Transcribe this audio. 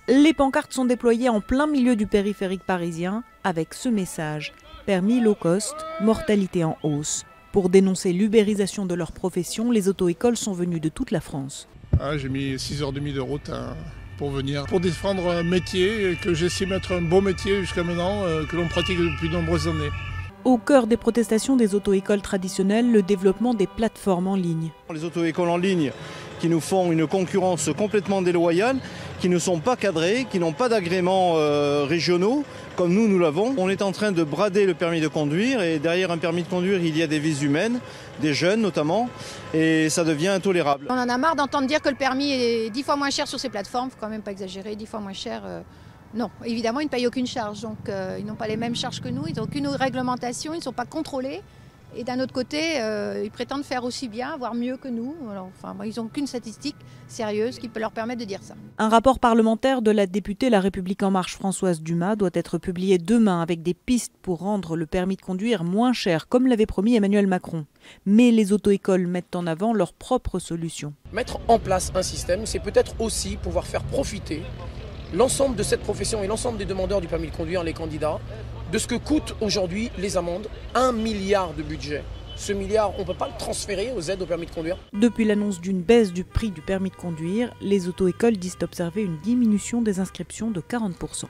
Les pancartes sont déployées en plein milieu du périphérique parisien avec ce message « Permis low cost, mortalité en hausse ». Pour dénoncer l'ubérisation de leur profession, les auto-écoles sont venues de toute la France. J'ai mis 6h30 de route pour venir, pour défendre un métier que j'estime être un bon métier jusqu'à maintenant, que l'on pratique depuis de nombreuses années. Au cœur des protestations des auto-écoles traditionnelles, le développement des plateformes en ligne. Les auto-écoles en ligne qui nous font une concurrence complètement déloyale, qui ne sont pas cadrées, qui n'ont pas d'agréments régionaux, comme nous l'avons. On est en train de brader le permis de conduire et derrière un permis de conduire, il y a des vies humaines, des jeunes notamment, et ça devient intolérable. On en a marre d'entendre dire que le permis est 10 fois moins cher sur ces plateformes, il ne faut quand même pas exagérer, 10 fois moins cher. Non, évidemment, ils ne payent aucune charge, donc ils n'ont pas les mêmes charges que nous, ils n'ont aucune réglementation, ils ne sont pas contrôlés. Et d'un autre côté, ils prétendent faire aussi bien, voire mieux que nous. Alors, ils n'ont qu'une statistique sérieuse qui peut leur permettre de dire ça. Un rapport parlementaire de la députée La République En Marche Françoise Dumas doit être publié demain avec des pistes pour rendre le permis de conduire moins cher, comme l'avait promis Emmanuel Macron. Mais les auto-écoles mettent en avant leurs propres solutions. Mettre en place un système, c'est peut-être aussi pouvoir faire profiter l'ensemble de cette profession et l'ensemble des demandeurs du permis de conduire, les candidats, de ce que coûtent aujourd'hui les amendes, 1 milliard de budget. Ce milliard, on ne peut pas le transférer aux aides au permis de conduire. Depuis l'annonce d'une baisse du prix du permis de conduire, les auto-écoles disent observer une diminution des inscriptions de 40%.